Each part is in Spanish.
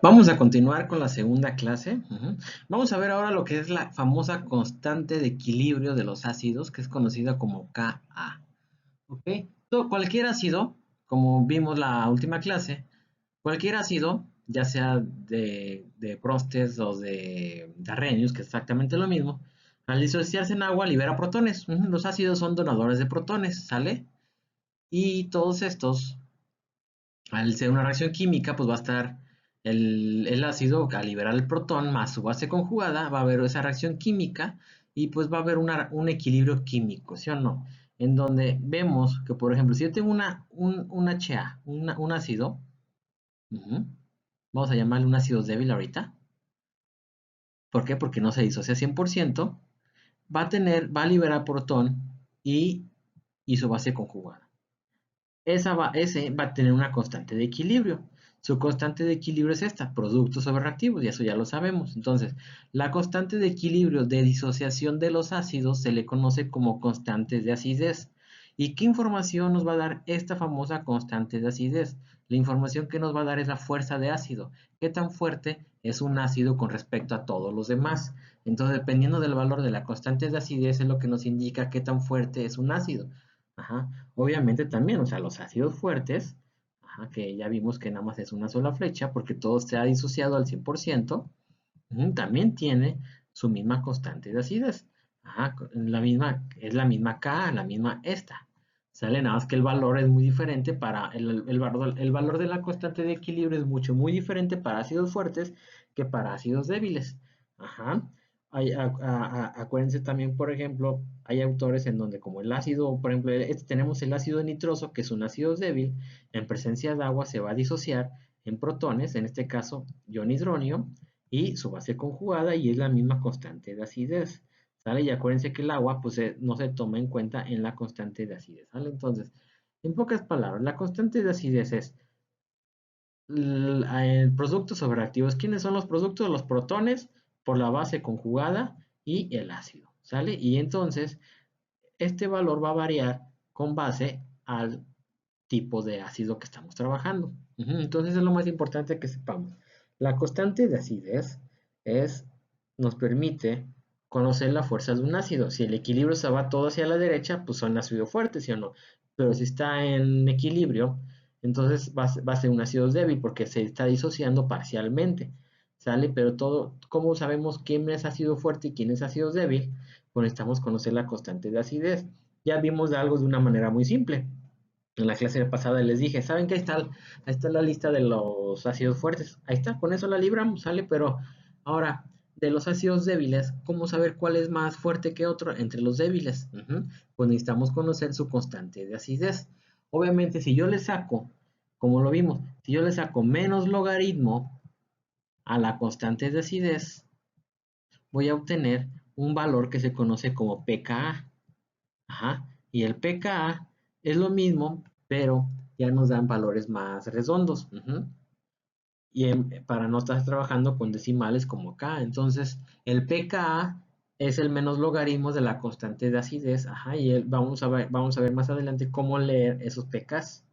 Vamos a continuar con la segunda clase. Vamos a ver ahora lo que es la famosa constante de equilibrio de los ácidos, que es conocida como Ka. ¿Ok? Cualquier ácido, como vimos la última clase, cualquier ácido, ya sea de Prostes o de Arrhenius, que es exactamente lo mismo, al disociarse en agua libera protones. Los ácidos son donadores de protones, ¿sale? Y todos estos al ser una reacción química, pues va a estar el ácido a liberar el protón más su base conjugada, va a haber esa reacción química y pues va a haber un equilibrio químico, ¿sí o no? En donde vemos que, por ejemplo, si yo tengo un HA, un ácido, ujú, vamos a llamarle un ácido débil ahorita. ¿Por qué? Porque no se disocia 100%, va a liberar protón y, y su base conjugada. Ese va a tener una constante de equilibrio. Su constante de equilibrio es esta, productos sobre reactivos, y eso ya lo sabemos. Entonces, la constante de equilibrio de disociación de los ácidos se le conoce como constante de acidez. ¿Y qué información nos va a dar esta famosa constante de acidez? La información que nos va a dar es la fuerza de ácido. ¿Qué tan fuerte es un ácido con respecto a todos los demás? Entonces, dependiendo del valor de la constante de acidez es lo que nos indica qué tan fuerte es un ácido. Ajá. Obviamente también, o sea, los ácidos fuertes, ajá, que ya vimos que nada más es una sola flecha porque todo se ha disociado al 100%, también tiene su misma constante de acidez. Ajá, es la misma K, la misma esta. Sale nada más que el valor es muy diferente para el valor de la constante de equilibrio es muy diferente para ácidos fuertes que para ácidos débiles. Ajá. Acuérdense también, por ejemplo, hay autores en donde como el ácido, por ejemplo, tenemos el ácido nitroso, que es un ácido débil, en presencia de agua se va a disociar en protones, en este caso ion hidronio, y su base conjugada y es la misma constante de acidez. ¿Sale? Y acuérdense que el agua pues no se toma en cuenta en la constante de acidez. ¿Sale? Entonces, en pocas palabras, la constante de acidez es el producto sobre reactivos. ¿Quiénes son los productos? Los protones por la base conjugada y el ácido. ¿Sale? Y entonces, este valor va a variar con base al tipo de ácido que estamos trabajando. Entonces es lo más importante que sepamos. La constante de acidez es, nos permite conocer la fuerza de un ácido. Si el equilibrio se va todo hacia la derecha, pues son ácidos fuertes, ¿sí o no? Pero si está en equilibrio, entonces va a ser un ácido débil porque se está disociando parcialmente. ¿Sale? Pero todo, ¿cómo sabemos quién es ácido fuerte y quién es ácido débil? Pues necesitamos conocer la constante de acidez. Ya vimos de algo de una manera muy simple. En la clase pasada les dije, ¿saben qué? Ahí está la lista de los ácidos fuertes. Ahí está, con eso la libramos, ¿sale? Pero ahora, de los ácidos débiles, ¿cómo saber cuál es más fuerte que otro entre los débiles? Pues necesitamos conocer su constante de acidez. Obviamente, si yo le saco, como lo vimos, si yo le saco menos logaritmo a la constante de acidez, voy a obtener un valor que se conoce como pKa. Ajá. Y el pKa es lo mismo, pero ya nos dan valores más redondos. Y para no estar trabajando con decimales como K. Entonces, el pKa es el menos logaritmo de la constante de acidez. Ajá. Y vamos a ver más adelante cómo leer esos pKas.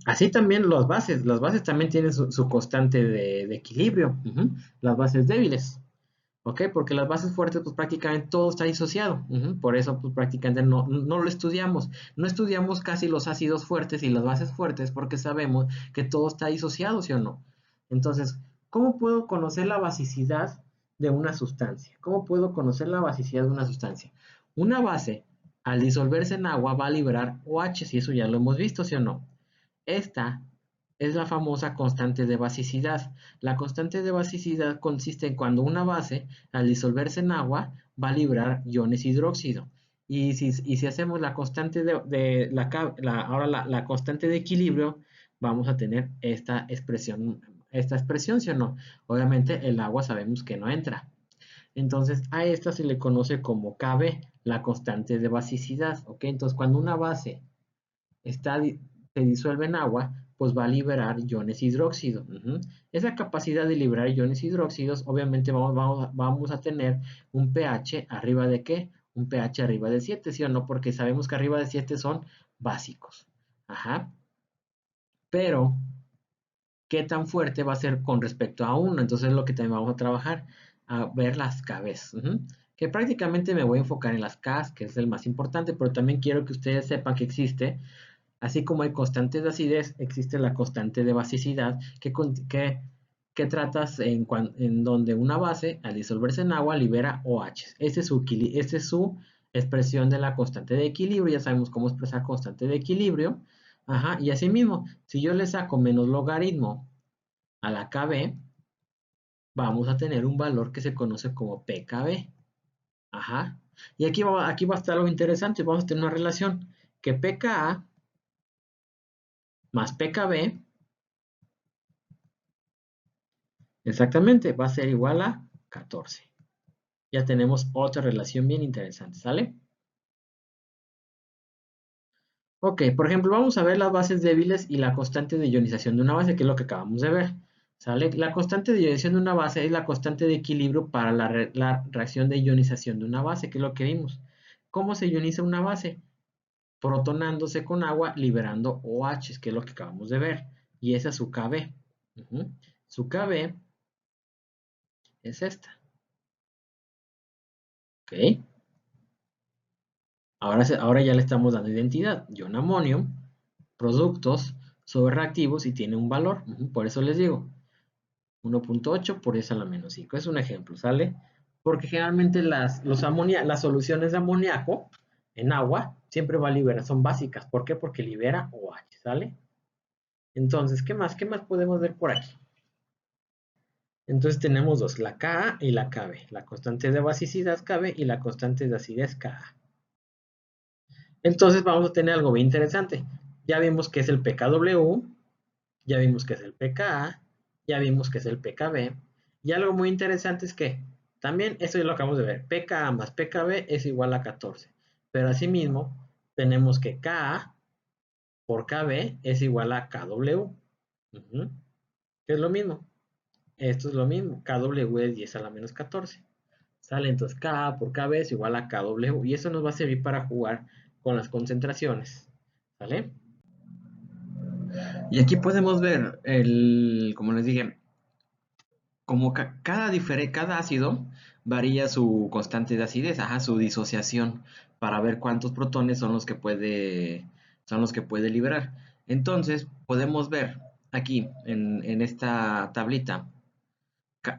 Así también las bases también tienen su constante de equilibrio. Las bases débiles. ¿Ok? Porque las bases fuertes, pues prácticamente todo está disociado. Por eso, pues prácticamente no lo estudiamos. No estudiamos casi los ácidos fuertes y las bases fuertes porque sabemos que todo está disociado, ¿sí o no? Entonces, ¿cómo puedo conocer la basicidad de una sustancia? ¿Cómo puedo conocer la basicidad de una sustancia? Una base, al disolverse en agua, va a liberar OH, y eso ya lo hemos visto, ¿sí o no? Esta es la famosa constante de basicidad. La constante de basicidad consiste en cuando una base, al disolverse en agua, va a liberar iones hidróxido. Y si hacemos la constante ahora la constante de equilibrio, vamos a tener esta expresión, ¿sí o no? Obviamente el agua sabemos que no entra. Entonces a esta se le conoce como KB, la constante de basicidad, ¿ok? Entonces cuando una base está, se disuelve en agua, pues va a liberar iones hidróxido. Esa capacidad de liberar iones hidróxidos, obviamente vamos a tener un pH arriba de ¿qué? Un pH arriba de 7, ¿sí o no? Porque sabemos que arriba de 7 son básicos. Ajá. Pero qué tan fuerte va a ser con respecto a uno. Entonces es lo que también vamos a trabajar, a ver las K's. Que prácticamente me voy a enfocar en las K's, que es el más importante, pero también quiero que ustedes sepan que existe, así como hay constantes de acidez, existe la constante de basicidad que tratas en donde una base, al disolverse en agua, libera OH. Esa es su expresión de la constante de equilibrio. Ya sabemos cómo expresar constante de equilibrio. Ajá, y asimismo, si yo le saco menos logaritmo a la KB, vamos a tener un valor que se conoce como PKB. Ajá. Y aquí va a estar lo interesante. Vamos a tener una relación que PKA más PKB, exactamente, va a ser igual a 14. Ya tenemos otra relación bien interesante, ¿sale? Ok, por ejemplo, vamos a ver las bases débiles y la constante de ionización de una base, que es lo que acabamos de ver. ¿Sale? La constante de ionización de una base es la constante de equilibrio para la reacción de ionización de una base, que es lo que vimos. ¿Cómo se ioniza una base? Protonándose con agua, liberando OH, que es lo que acabamos de ver. Y esa es su KB. Su KB es esta. ¿Ok? Ahora ya le estamos dando identidad. Ion amonio, productos sobre reactivos y tiene un valor. Por eso les digo, 1.8 por 10 a la menos 5. Es un ejemplo, ¿sale? Porque generalmente las soluciones de amoníaco en agua siempre va a liberar, son básicas. ¿Por qué? Porque libera OH, ¿sale? Entonces, ¿qué más? ¿Qué más podemos ver por aquí? Entonces tenemos dos, la Ka y la Kb. La constante de basicidad Kb y la constante de acidez Ka. Entonces vamos a tener algo bien interesante. Ya vimos que es el pKw, ya vimos que es el pKa, ya vimos que es el pKb. Y algo muy interesante es que también, eso ya lo acabamos de ver, pKa más pKb es igual a 14. Pero asimismo, tenemos que Ka por Kb es igual a Kw. Que es lo mismo. Esto es lo mismo. Kw es 10 a la menos 14. ¿Sale? Entonces K por KB es igual a KW. Y eso nos va a servir para jugar con las concentraciones. ¿Sale? Y aquí podemos ver como les dije, como cada ácido varía su constante de acidez, ajá, su disociación, para ver cuántos protones son los que puede liberar. Entonces, podemos ver aquí en esta tablita,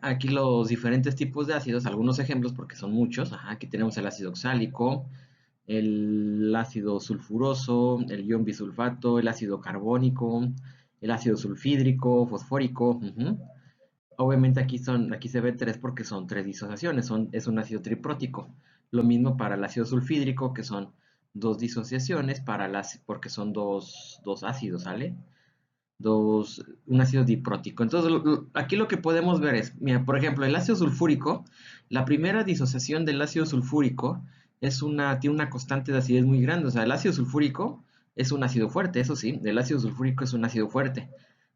aquí los diferentes tipos de ácidos, algunos ejemplos porque son muchos. Ajá, aquí tenemos el ácido oxálico, el ácido sulfuroso, el ion bisulfato, el ácido carbónico, el ácido sulfídrico, fosfórico. Obviamente aquí se ve tres porque son tres disociaciones, es un ácido triprótico. Lo mismo para el ácido sulfídrico, que son dos disociaciones, porque son dos ácidos, ¿sale? Un ácido diprótico. Entonces, aquí lo que podemos ver es, mira, por ejemplo, el ácido sulfúrico, la primera disociación del ácido sulfúrico tiene una constante de acidez muy grande. O sea, el ácido sulfúrico es un ácido fuerte, eso sí, el ácido sulfúrico es un ácido fuerte.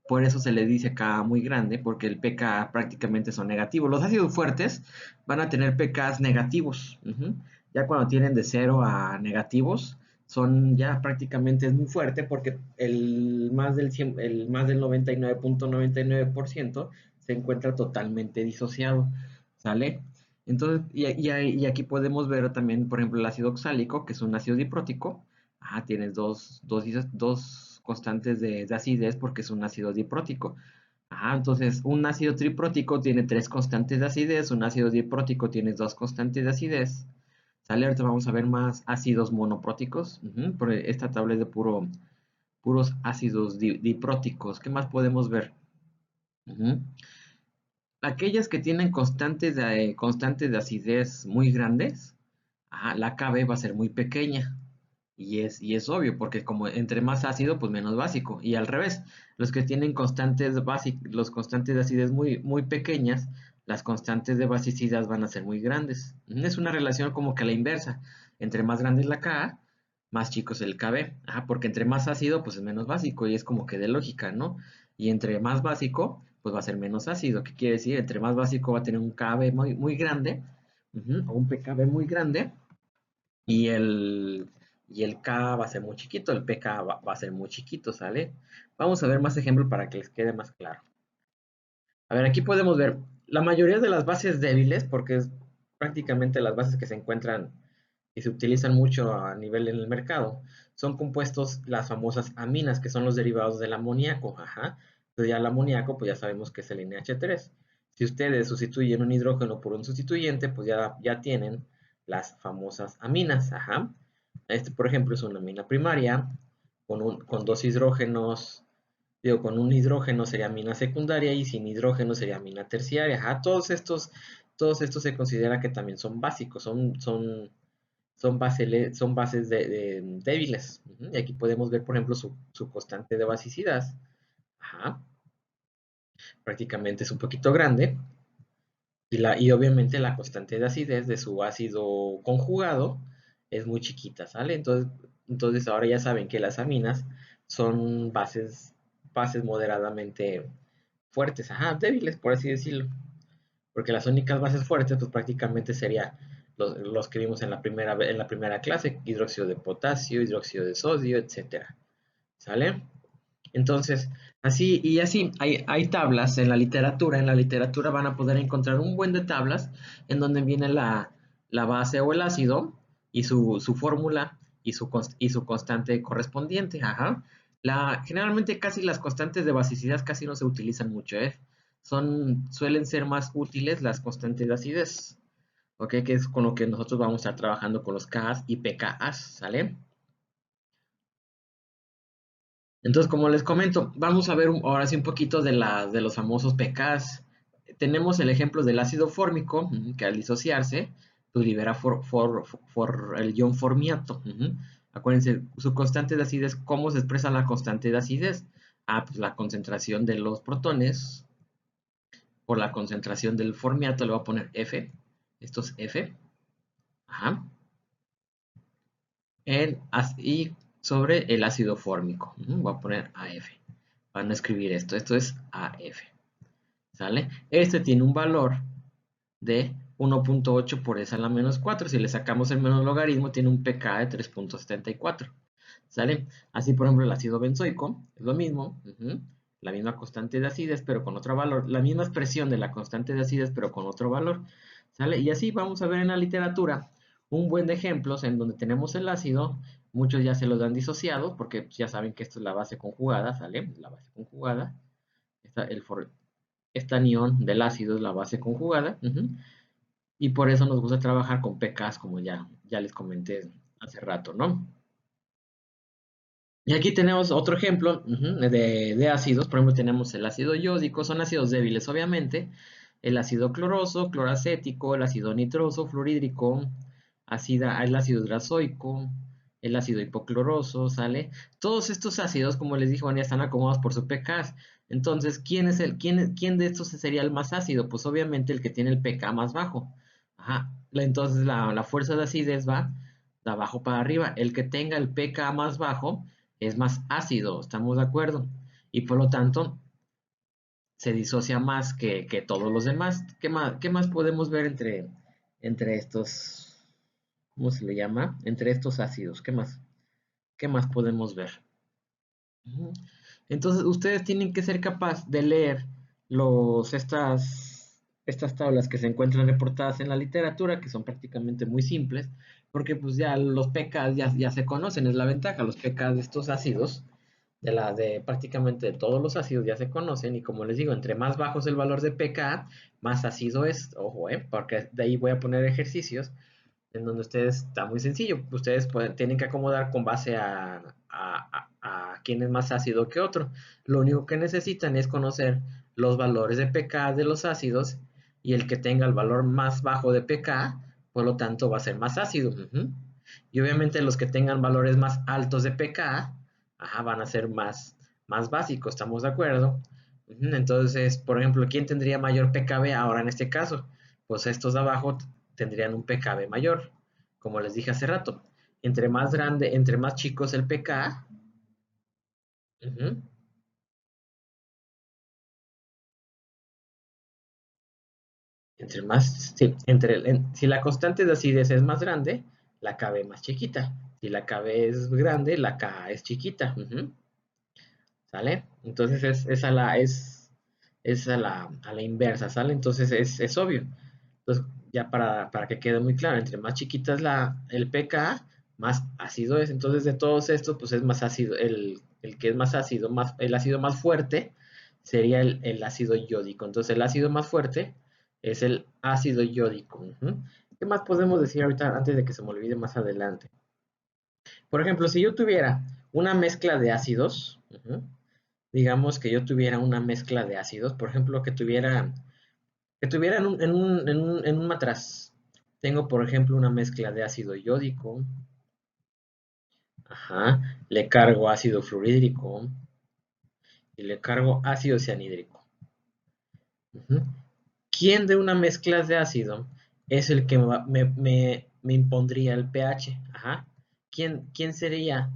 Por eso se le dice Ka muy grande, porque el pK prácticamente son negativos. Los ácidos fuertes van a tener pKs negativos. Ya cuando tienen de 0 a negativos, ya prácticamente es muy fuerte porque el más del 99.99% se encuentra totalmente disociado, ¿sale? Entonces, y aquí podemos ver también, por ejemplo, el ácido oxálico, que es un ácido diprótico. Tienes dos constantes de acidez porque es un ácido diprótico. Entonces un ácido triprótico tiene tres constantes de acidez, un ácido diprótico tiene dos constantes de acidez. ¿Sale? Ahorita vamos a ver más ácidos monopróticos. Esta tabla es de puros ácidos dipróticos. ¿Qué más podemos ver? Aquellas que tienen constantes de acidez muy grandes, la KB va a ser muy pequeña. Y es obvio, porque como entre más ácido, pues menos básico. Y al revés, los que tienen los constantes de acidez muy pequeñas, las constantes de basicidad van a ser muy grandes. Es una relación como que a la inversa. Entre más grande es la Ka, más chico es el KB. Porque entre más ácido, pues es menos básico. Y es como que de lógica, ¿no? Y entre más básico, pues va a ser menos ácido. ¿Qué quiere decir? Entre más básico va a tener un KB muy grande, o un pKb muy grande, y y el K va a ser muy chiquito, el pK va a ser muy chiquito, ¿sale? Vamos a ver más ejemplos para que les quede más claro. A ver, aquí podemos ver la mayoría de las bases débiles, porque es prácticamente las bases que se encuentran y se utilizan mucho a nivel en el mercado, son compuestos, las famosas aminas, que son los derivados del amoníaco. Ajá. Entonces ya el amoníaco, pues ya sabemos que es el NH3. Si ustedes sustituyen un hidrógeno por un sustituyente, pues ya tienen las famosas aminas. Ajá. Este, por ejemplo, es una amina primaria con dos hidrógenos. Digo, con un hidrógeno sería mina secundaria y sin hidrógeno sería mina terciaria. Ajá, todos estos se considera que también son básicos, son bases débiles. Ujú. Y aquí podemos ver, por ejemplo, su constante de basicidad. Ajá, prácticamente es un poquito grande. Y obviamente la constante de acidez de su ácido conjugado es muy chiquita, ¿sale? Entonces ahora ya saben que las aminas son bases moderadamente fuertes, ajá, débiles, por así decirlo. Porque las únicas bases fuertes, pues prácticamente serían los que vimos en la primera clase, hidróxido de potasio, hidróxido de sodio, etcétera. ¿Sale? Entonces, así y así, hay tablas en la literatura van a poder encontrar un buen de tablas en donde viene la base o el ácido y su fórmula y su constante correspondiente, ajá. Generalmente casi las constantes de basicidad casi no se utilizan mucho, ¿eh? Suelen ser más útiles las constantes de acidez, ¿ok? Que es con lo que nosotros vamos a estar trabajando con los Ks y pKas, ¿sale? Entonces, como les comento, vamos a ver ahora sí un poquito de los famosos pKs. Tenemos el ejemplo del ácido fórmico, que al disociarse, pues libera el ion formiato. Acuérdense, su constante de acidez, ¿cómo se expresa la constante de acidez? Ah, pues la concentración de los protones por la concentración del formiato, le voy a poner F, esto es F, ajá, y sobre el ácido fórmico. Voy a poner AF. Van a escribir esto es AF. ¿Sale? Este tiene un valor de 1.8 por esa a la menos 4. Si le sacamos el menos logaritmo, tiene un pK de 3.74. ¿Sale? Así, por ejemplo, el ácido benzoico es lo mismo. La misma constante de acidez, pero con otro valor. La misma expresión de la constante de acidez, pero con otro valor. ¿Sale? Y así vamos a ver en la literatura un buen de ejemplos en donde tenemos el ácido. Muchos ya se los dan disociados, porque ya saben que esto es la base conjugada, ¿sale? La base conjugada. Esta anión del ácido es la base conjugada. Y por eso nos gusta trabajar con pKs, como ya les comenté hace rato, ¿no? Y aquí tenemos otro ejemplo de ácidos. Por ejemplo, tenemos el ácido yódico, son ácidos débiles, obviamente. El ácido cloroso, cloracético, el ácido nitroso, fluorhídrico, el ácido grasoico, el ácido hipocloroso, ¿sale? Todos estos ácidos, como les dije, ya están acomodados por su pKs. Entonces, ¿quién de estos sería el más ácido? Pues obviamente el que tiene el pK más bajo. Ajá. Entonces la fuerza de acidez va de abajo para arriba. El que tenga el pK más bajo es más ácido, ¿estamos de acuerdo? Y por lo tanto, se disocia más que todos los demás. ¿Qué más podemos ver entre estos, ¿cómo se le llama? Entre estos ácidos, ¿qué más podemos ver? Ujú. Entonces, ustedes tienen que ser capaz de leer estas tablas que se encuentran reportadas en la literatura, que son prácticamente muy simples, porque pues ya los pKs ya se conocen, es la ventaja, los pKs de estos ácidos de prácticamente de todos los ácidos ya se conocen y como les digo, entre más bajo es el valor de pK, más ácido es, ojo, porque de ahí voy a poner ejercicios en donde ustedes, está muy sencillo, ustedes tienen que acomodar con base a quién es más ácido que otro. Lo único que necesitan es conocer los valores de pK de los ácidos y el que tenga el valor más bajo de pK, por lo tanto va a ser más ácido. Y obviamente los que tengan valores más altos de pK, ajá, van a ser más básicos, ¿estamos de acuerdo? Entonces, por ejemplo, ¿quién tendría mayor pKb ahora en este caso? Pues estos de abajo tendrían un pKb mayor, como les dije hace rato. Entre más grande, entre más chico es el pK, ujú, si la constante de acidez es más grande, la KB más chiquita. Si la KB es grande, la Ka es chiquita. ¿Sale? Entonces es a la inversa, ¿sale? Entonces es obvio. Entonces, ya para que quede muy claro, entre más chiquita es el pKa, más ácido es. Entonces, de todos estos, pues es más ácido, el que es más ácido, el ácido más fuerte sería el ácido yódico. Entonces, el ácido más fuerte es el ácido yódico. ¿Qué más podemos decir ahorita antes de que se me olvide más adelante? Por ejemplo, si yo tuviera una mezcla de ácidos, digamos que yo tuviera una mezcla de ácidos, por ejemplo, que tuviera en un matraz. Tengo, por ejemplo, una mezcla de ácido yódico, ajá, le cargo ácido fluorhídrico y le cargo ácido cianhídrico. Ujú. ¿Quién de una mezcla de ácido es el que me impondría el pH? Ajá. ¿Quién sería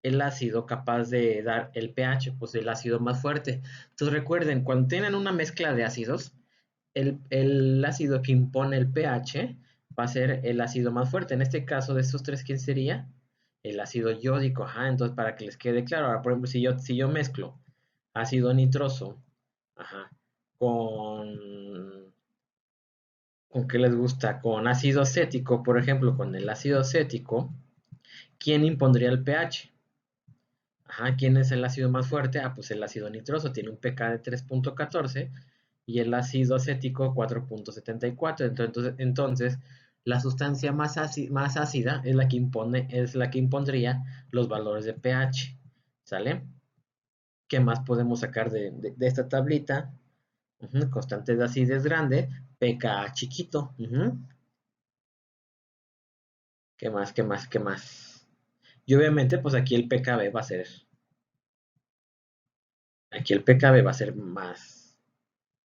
el ácido capaz de dar el pH? Pues el ácido más fuerte. Entonces recuerden, cuando tienen una mezcla de ácidos, el ácido que impone el pH va a ser el ácido más fuerte. En este caso, de estos tres, ¿quién sería? El ácido yódico. Ajá, entonces para que les quede claro, ahora por ejemplo, si yo mezclo ácido nitroso, ajá, con qué les gusta, con ácido acético, por ejemplo, con el ácido acético, ¿quién impondría el pH? Ajá, ¿quién es el ácido más fuerte? Ah, pues el ácido nitroso tiene un pK de 3.14 y el ácido acético 4.74. Entonces, la sustancia más ácida es la que impondría los valores de pH. ¿Sale? ¿Qué más podemos sacar de esta tablita? Constante de acidez grande, pKa chiquito. ¿Qué más? ¿Qué más? ¿Qué más? Y obviamente, pues aquí el pKb va a ser más,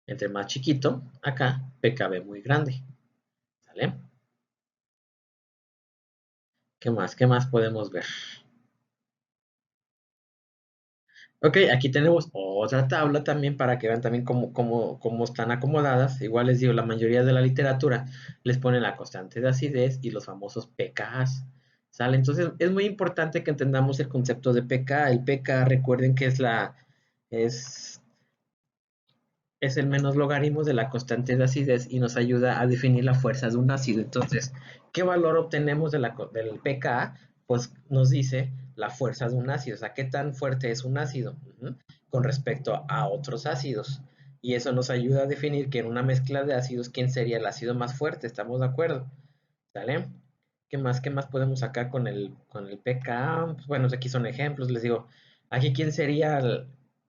entre más chiquito, acá pKb muy grande. ¿Sale? ¿Qué más? ¿Qué más podemos ver? Ok, aquí tenemos otra tabla también para que vean también cómo están acomodadas. Igual les digo, la mayoría de la literatura les pone la constante de acidez y los famosos pKs. ¿Sale? Entonces es muy importante que entendamos el concepto de pK. El pK, recuerden que es, es el menos logaritmo de la constante de acidez y nos ayuda a definir la fuerza de un ácido. Entonces, ¿qué valor obtenemos del pKa? Pues nos dice la fuerza de un ácido, o sea, qué tan fuerte es un ácido con respecto a otros ácidos. Y eso nos ayuda a definir que en una mezcla de ácidos, ¿quién sería el ácido más fuerte? ¿Estamos de acuerdo? ¿Sale? ¿Qué más podemos sacar con el pKa? Pues bueno, aquí son ejemplos, les digo, aquí quién sería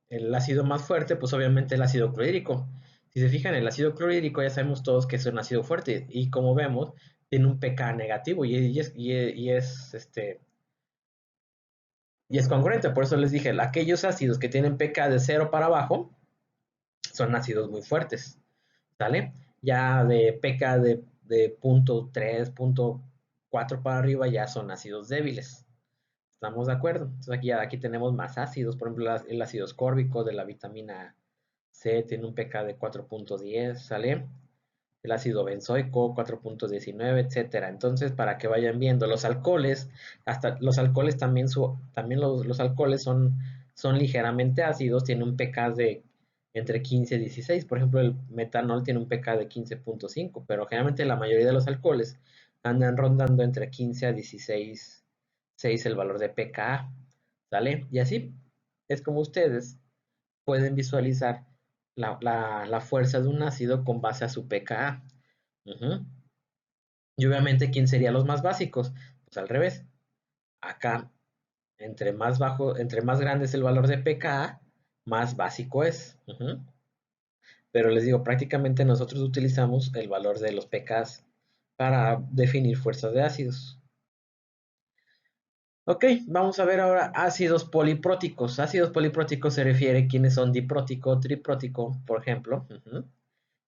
el ácido más fuerte, pues obviamente el ácido clorhídrico. Si se fijan, el ácido clorhídrico ya sabemos todos que es un ácido fuerte y como vemos, tiene un pK negativo y es congruente. Por eso les dije, aquellos ácidos que tienen pK de 0 para abajo son ácidos muy fuertes, ¿sale? Ya de pK de punto 3, punto 4 para arriba ya son ácidos débiles. ¿Estamos de acuerdo? Entonces aquí tenemos más ácidos, por ejemplo, el ácido ascórbico de la vitamina C tiene un pK de 4.10, ¿sale? El ácido benzoico 4.19, etcétera. Entonces, para que vayan viendo, los alcoholes, hasta los alcoholes también los alcoholes son ligeramente ácidos, tienen un pK de entre 15 y 16. Por ejemplo, el metanol tiene un pK de 15.5, pero generalmente la mayoría de los alcoholes andan rondando entre 15 a 16 6 el valor de pKa, ¿sale? Y así es como ustedes pueden visualizar la fuerza de un ácido con base a su pKa. Ujú. Y obviamente, ¿quién serían los más básicos? Pues al revés. Acá, entre más grande es el valor de pKa, más básico es. Pero les digo, prácticamente nosotros utilizamos el valor de los pKs para definir fuerzas de ácidos. Ok, vamos a ver ahora ácidos polipróticos. Ácidos polipróticos se refiere a quienes son diprótico, triprótico, por ejemplo.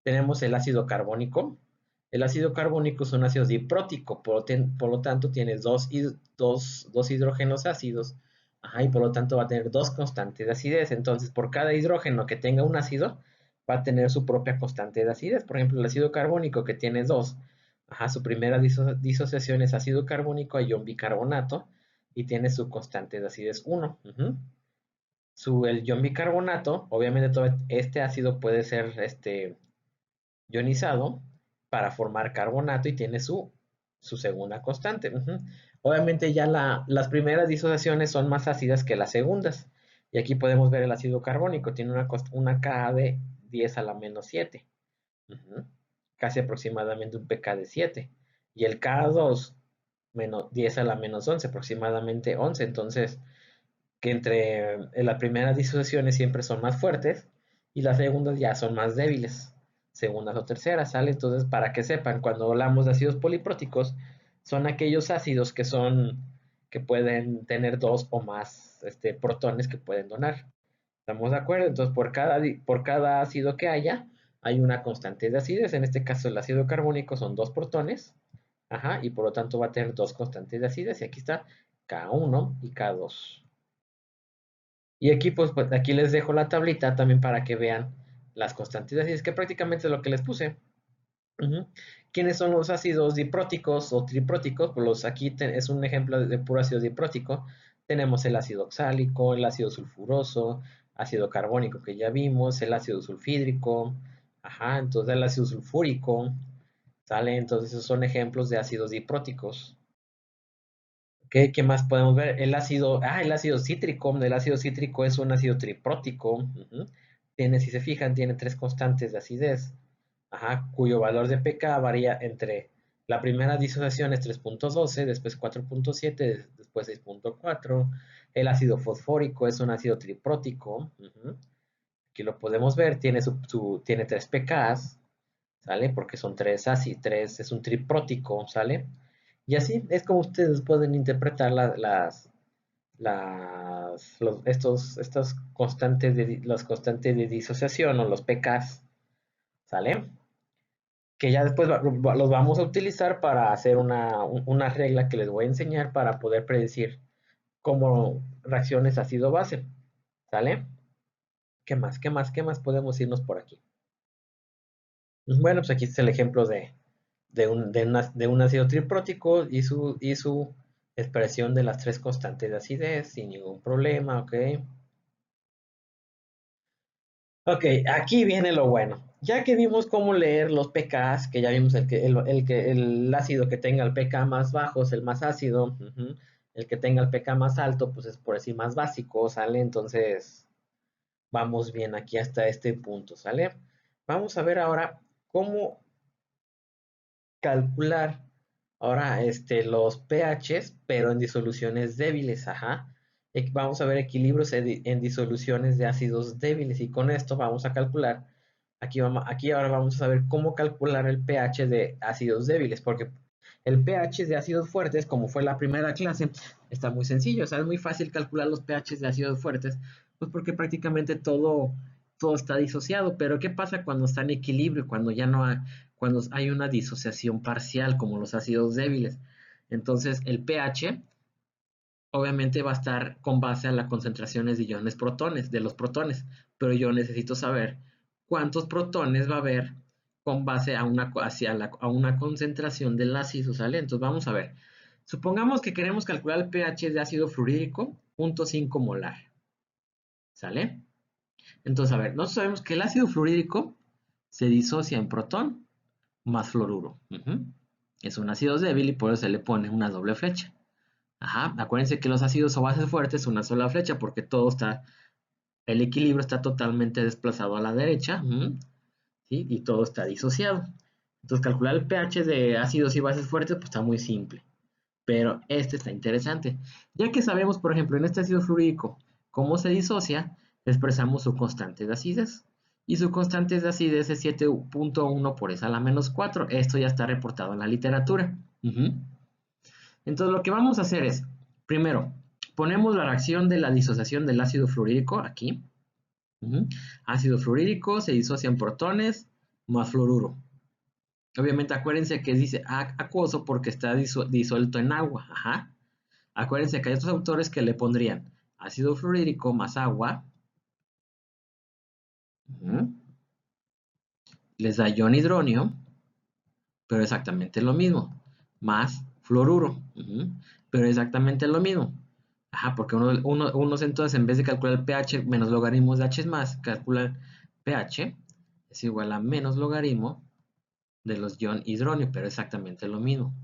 Tenemos el ácido carbónico. El ácido carbónico es un ácido diprótico, por lo tanto tiene dos hidrógenos ácidos. Ajá, y por lo tanto va a tener dos constantes de acidez. Entonces, por cada hidrógeno que tenga un ácido, va a tener su propia constante de acidez. Por ejemplo, el ácido carbónico que tiene dos, Ajá, su primera disociación es ácido carbónico a ion bicarbonato y tiene su constante de acidez 1. El ion bicarbonato, obviamente todo este ácido puede ser ionizado para formar carbonato y tiene su segunda constante. Obviamente ya las primeras disociaciones son más ácidas que las segundas. Y aquí podemos ver el ácido carbónico, tiene una Ka de 10 a la menos 7. Casi aproximadamente un pK de 7. Y el Ka2 menos 10 a la menos 11, aproximadamente 11. Entonces, que entre las primeras disociaciones siempre son más fuertes y las segundas ya son más débiles, segundas o terceras, ¿sale? Entonces, para que sepan, cuando hablamos de ácidos polipróticos, son aquellos ácidos que pueden tener dos o más protones que pueden donar. ¿Estamos de acuerdo? Entonces, por cada ácido que haya, hay una constante de acidez. En este caso, el ácido carbónico son dos protones, ajá, y por lo tanto va a tener dos constantes de acidez. Y aquí está K1 y K2. Y aquí, pues, aquí les dejo la tablita también para que vean las constantes de acidez, que prácticamente es lo que les puse. ¿Quiénes son los ácidos dipróticos o tripróticos? Pues aquí es un ejemplo de puro ácido diprótico. Tenemos el ácido oxálico, el ácido sulfuroso, ácido carbónico que ya vimos, el ácido sulfídrico, ajá, entonces el ácido sulfúrico, ¿sale? Entonces esos son ejemplos de ácidos dipróticos. ¿Qué más podemos ver? El ácido cítrico. El ácido cítrico es un ácido triprótico. Tiene, si se fijan, tiene tres constantes de acidez. Ajá, cuyo valor de pK varía entre la primera disociación es 3.12, después 4.7, después 6.4. El ácido fosfórico es un ácido triprótico. Aquí lo podemos ver, tiene 3 pKs, ¿sale? Porque son tres así, tres, es un triprótico, ¿sale? Y así es como ustedes pueden interpretar estas constantes las constantes de disociación o los pKs, ¿sale? Que ya después los vamos a utilizar para hacer una regla que les voy a enseñar para poder predecir cómo reacciones ácido-base, ¿sale? ¿Qué más? ¿Qué más? ¿Qué más podemos irnos por aquí? Bueno, pues aquí está el ejemplo de un ácido triprótico y su expresión de las tres constantes de acidez sin ningún problema, ¿ok? Ok, aquí viene lo bueno. Ya que vimos cómo leer los pKs, que ya vimos el ácido que tenga el pK más bajo es el más ácido, el que tenga el pK más alto, pues es por decir más básico, ¿sale? Entonces, vamos bien aquí hasta este punto, ¿sale? Vamos a ver ahora cómo calcular ahora los pHs, pero en disoluciones débiles, ajá. Vamos a ver equilibrios en disoluciones de ácidos débiles y con esto vamos a calcular, aquí ahora vamos a saber cómo calcular el pH de ácidos débiles, porque el pH de ácidos fuertes, como fue la primera clase, está muy sencillo, o sea, es muy fácil calcular los pHs de ácidos fuertes, pues porque prácticamente todo está disociado, pero ¿qué pasa cuando está en equilibrio, cuando hay una disociación parcial, como los ácidos débiles? Entonces, el pH obviamente va a estar con base a las concentraciones de iones protones, de los protones, pero yo necesito saber cuántos protones va a haber con base a una concentración del ácido, ¿sale? Entonces, vamos a ver. Supongamos que queremos calcular el pH de ácido fluorídrico, 0.5 molar, ¿sale? Entonces, a ver, nosotros sabemos que el ácido fluorídrico se disocia en protón más fluoruro. Es un ácido débil y por eso se le pone una doble flecha. Ajá, acuérdense que los ácidos o bases fuertes son una sola flecha porque el equilibrio está totalmente desplazado a la derecha, ¿sí? Y todo está disociado. Entonces, calcular el pH de ácidos y bases fuertes pues está muy simple, pero este está interesante. Ya que sabemos, por ejemplo, en este ácido fluorídrico cómo se disocia, expresamos su constante de acidez. Y su constante de acidez es 7.1 por esa a la menos 4. Esto ya está reportado en la literatura. Entonces, lo que vamos a hacer es, primero, ponemos la reacción de la disociación del ácido fluorídrico aquí. Ácido fluorídrico se disocian protones más fluoruro. Obviamente, acuérdense que dice acuoso porque está disuelto en agua. Ajá. Acuérdense que hay otros autores que le pondrían ácido fluorídrico más agua. Les da ion hidronio pero exactamente lo mismo, más fluoruro, pero exactamente lo mismo. Ajá, porque unos entonces en vez de calcular el pH menos logaritmos de H más, calculan pH es igual a menos logaritmo de los ion hidronio, pero exactamente lo mismo,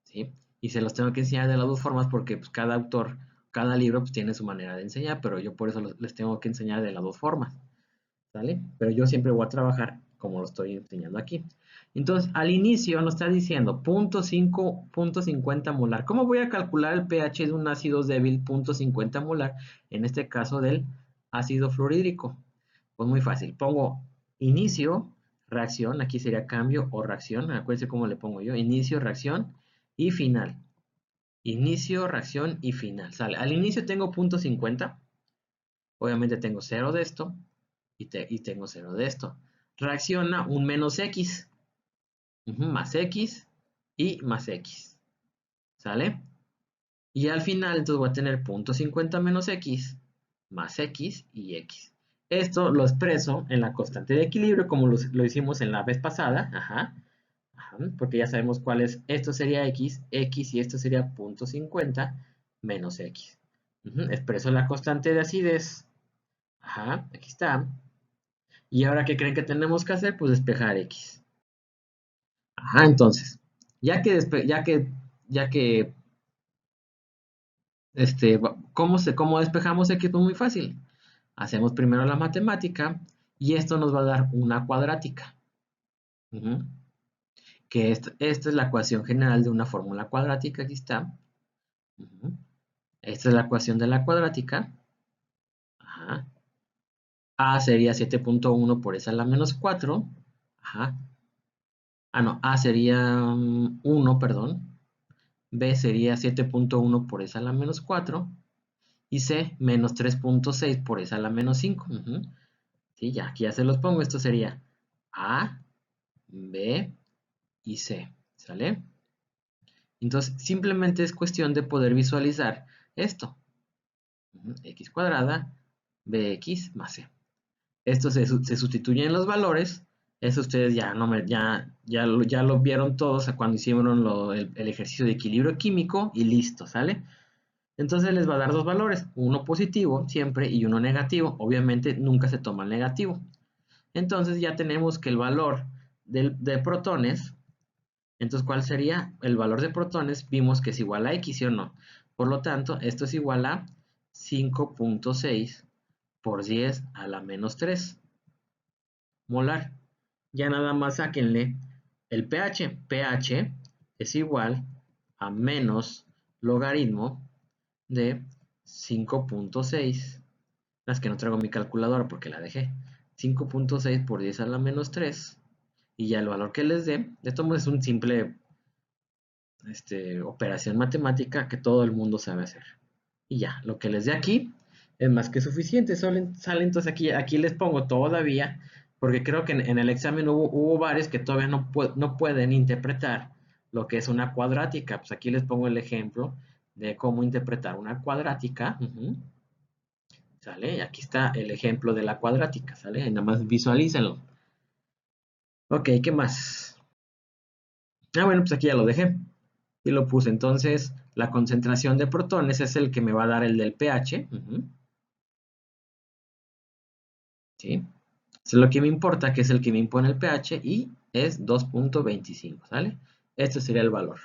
¿sí? Y se los tengo que enseñar de las dos formas porque pues, cada autor, cada libro pues, tiene su manera de enseñar, pero yo por eso les tengo que enseñar de las dos formas, ¿vale? Pero yo siempre voy a trabajar como lo estoy enseñando aquí. Entonces, al inicio nos está diciendo 0.5, 0.50 molar. ¿Cómo voy a calcular el pH de un ácido débil 0.50 molar? En este caso del ácido fluorhídrico. Pues muy fácil. Pongo inicio, reacción, aquí sería cambio o reacción. Acuérdense cómo le pongo yo. Inicio, reacción y final. Inicio, reacción y final. Sale. Al inicio tengo 0.50. Obviamente tengo 0 de esto y tengo 0 de esto. Reacciona un menos X, más X y más X. ¿Sale? Y al final entonces voy a tener 0.50 menos X más X y X. Esto lo expreso en la constante de equilibrio como lo hicimos en la vez pasada. Porque ya sabemos cuál es. Esto sería X, X y esto sería 0.50 menos X. Expreso la constante de acidez. Aquí está. ¿Y ahora qué creen que tenemos que hacer? Pues despejar X. Entonces, ya que, ¿cómo despejamos X? Pues muy fácil. Hacemos primero la matemática y esto nos va a dar una cuadrática. Que esta es la ecuación general de una fórmula cuadrática, aquí está. Esta es la ecuación de la cuadrática. A sería 7.1 por esa a la menos 4. No, A sería 1, perdón. B sería 7.1 por esa a la menos 4. Y C, menos 3.6 por esa a la menos 5. Sí, ya, aquí ya se los pongo. Esto sería A, B y C. ¿Sale? Entonces, simplemente es cuestión de poder visualizar esto. X cuadrada, BX más C. Esto se sustituyen los valores. Eso ustedes ya lo vieron todos cuando hicieron el ejercicio de equilibrio químico y listo, ¿sale? Entonces les va a dar dos valores, uno positivo siempre y uno negativo. Obviamente nunca se toma el negativo. Entonces ya tenemos que el valor de protones, entonces ¿cuál sería? El valor de protones vimos que es igual a X, ¿sí o no? Por lo tanto, esto es igual a 5.6 por 10 a la menos 3 molar. Ya nada más sáquenle el pH. pH es igual a menos logaritmo de 5.6. Las que no traigo mi calculadora porque la dejé. 5.6 por 10 a la menos 3. Y ya el valor que les dé, esto es un simple operación matemática que todo el mundo sabe hacer. Y ya, lo que les dé aquí es más que suficiente. Sale entonces aquí les pongo todavía, porque creo que en el examen hubo varios que todavía no pueden interpretar lo que es una cuadrática. Pues aquí les pongo el ejemplo de cómo interpretar una cuadrática. ¿Sale? Aquí está el ejemplo de la cuadrática, ¿sale? Nada más visualícenlo. Ok, ¿qué más? Bueno, pues aquí ya lo dejé. Y lo puse. Entonces, la concentración de protones es el que me va a dar el del pH. ¿Sí? Eso es lo que me importa, que es el que me impone el pH y es 2.25, ¿sale? Este sería el valor.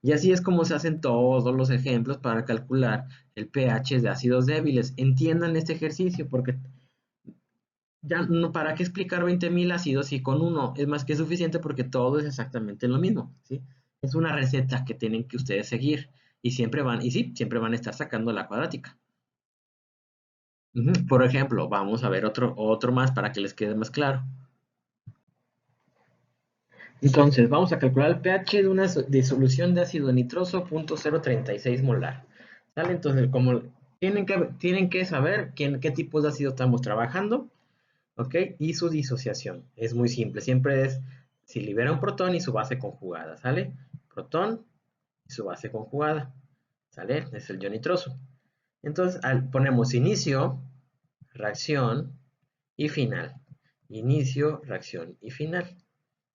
Y así es como se hacen todos los ejemplos para calcular el pH de ácidos débiles. Entiendan este ejercicio porque ya no, ¿para qué explicar 20.000 ácidos y con uno es más que suficiente porque todo es exactamente lo mismo, ¿sí? Es una receta que tienen que ustedes seguir y siempre siempre van a estar sacando la cuadrática. Por ejemplo, vamos a ver otro más para que les quede más claro. Entonces, vamos a calcular el pH de una disolución de ácido nitroso 0.036 molar. ¿Sale? Entonces, como tienen que saber qué tipos de ácido estamos trabajando, ¿ok? Y su disociación. Es muy simple. Siempre es si libera un protón y su base conjugada, ¿sale? Protón y su base conjugada, ¿sale? Es el ion nitroso. Entonces, ponemos inicio, reacción y final. Inicio, reacción y final.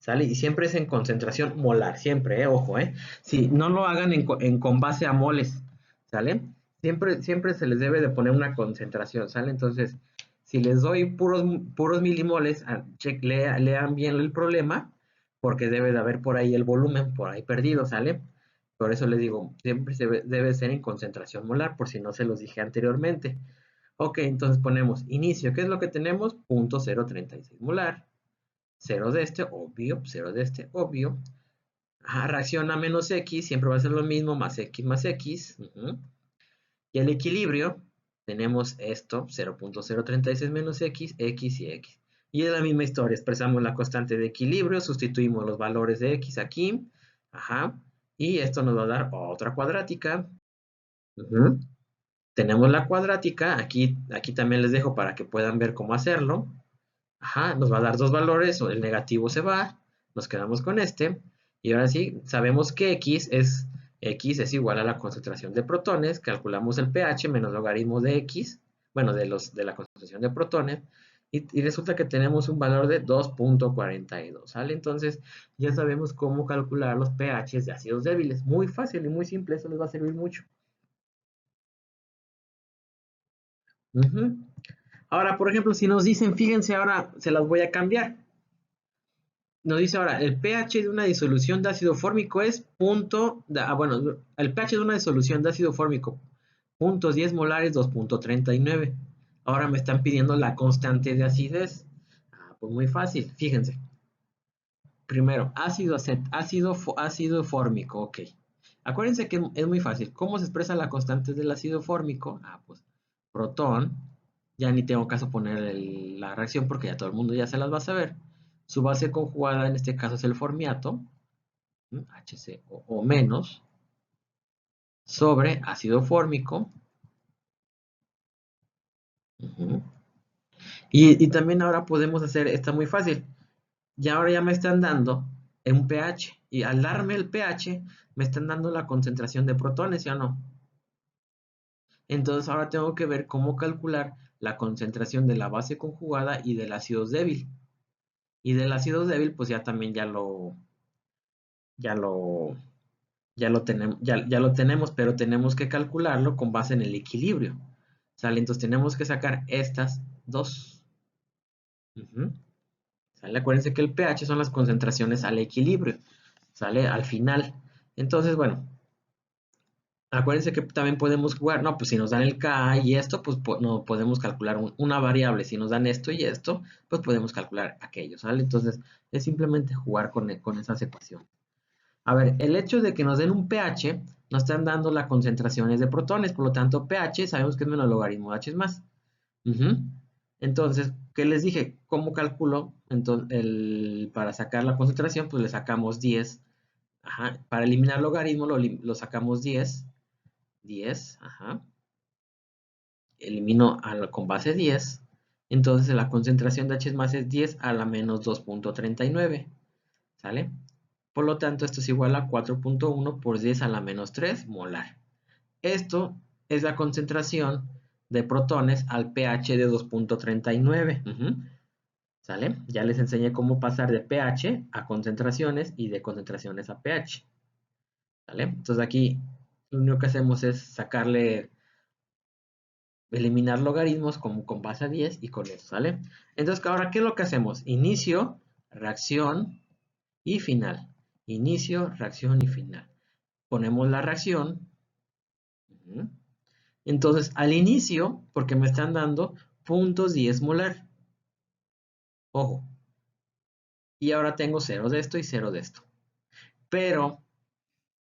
¿sale? Y siempre es en concentración molar, siempre, ojo, Sí, no lo hagan con base a moles, ¿sale? Siempre se les debe de poner una concentración, ¿sale? Entonces, si les doy puros milimoles, lean bien el problema, porque debe de haber por ahí el volumen, por ahí perdido, ¿sale? Por eso les digo, siempre debe ser en concentración molar, por si no se los dije anteriormente. Ok, entonces ponemos inicio. ¿Qué es lo que tenemos? 0.036 molar. 0 de este, obvio. 0 de este, obvio. Ajá, reacción a menos X, siempre va a ser lo mismo, más X más X. Y el equilibrio, tenemos esto, 0.036 menos X, X y X. Y es la misma historia, expresamos la constante de equilibrio, sustituimos los valores de X aquí. Ajá. Y esto nos va a dar otra cuadrática. Tenemos la cuadrática, aquí también les dejo para que puedan ver cómo hacerlo. Ajá, nos va a dar dos valores, el negativo se va, nos quedamos con este. Y ahora sí, sabemos que X es igual a la concentración de protones, calculamos el pH menos logaritmo de X, bueno, de la concentración de protones, y resulta que tenemos un valor de 2.42, ¿sale? Entonces, ya sabemos cómo calcular los pHs de ácidos débiles. Muy fácil y muy simple, eso les va a servir mucho. Ujú. Ahora, por ejemplo, si nos dicen, fíjense, ahora se las voy a cambiar. Nos dice ahora, el pH de una disolución de ácido fórmico es bueno, el pH de una disolución de ácido fórmico, 0.10 molares, 2.39. Ahora me están pidiendo la constante de acidez. Pues muy fácil, fíjense. Primero, ácido fórmico, ok. Acuérdense que es muy fácil. ¿Cómo se expresa la constante del ácido fórmico? Pues protón. Ya ni tengo caso poner la reacción porque ya todo el mundo ya se las va a saber. Su base conjugada en este caso es el formiato, HCO menos, sobre ácido fórmico. Y también ahora podemos hacer, está muy fácil. Y ahora ya me están dando un pH. Y al darme el pH, me están dando la concentración de protones, ¿sí o no? Entonces ahora tengo que ver cómo calcular la concentración de la base conjugada y del ácido débil. Y del ácido débil, pues ya también ya lo, ya lo tenemos, pero tenemos que calcularlo con base en el equilibrio. ¿Sale? Entonces tenemos que sacar estas dos. ¿Sale? Acuérdense que el pH son las concentraciones al equilibrio. ¿Sale? Al final. Entonces, bueno, acuérdense que también podemos jugar, no, pues si nos dan el K y esto, pues no podemos calcular una variable. Si nos dan esto y esto, pues podemos calcular aquello, ¿sale? Entonces, es simplemente jugar con esas ecuaciones. A ver, el hecho de que nos den un pH, nos están dando las concentraciones de protones, por lo tanto, pH sabemos que es menos logaritmo de H es más. Entonces, ¿qué les dije? ¿Cómo calculo? Entonces, para sacar la concentración, pues le sacamos 10. Ajá. Para eliminar logaritmo, lo sacamos 10. 10, ajá. Elimino con base 10. Entonces, la concentración de H es más es 10 a la menos 2.39. ¿Sale? Por lo tanto, esto es igual a 4.1 por 10 a la menos 3 molar. Esto es la concentración de protones al pH de 2.39. ¿Sale? Ya les enseñé cómo pasar de pH a concentraciones y de concentraciones a pH. ¿Sale? Entonces aquí lo único que hacemos es eliminar logaritmos con base a 10 y con eso, ¿sale? Entonces ahora, ¿qué es lo que hacemos? Inicio, reacción y final. Inicio, reacción y final. Ponemos la reacción. Entonces, al inicio, porque me están dando 0.10 molar. Ojo. Y ahora tengo 0 de esto y 0 de esto. Pero,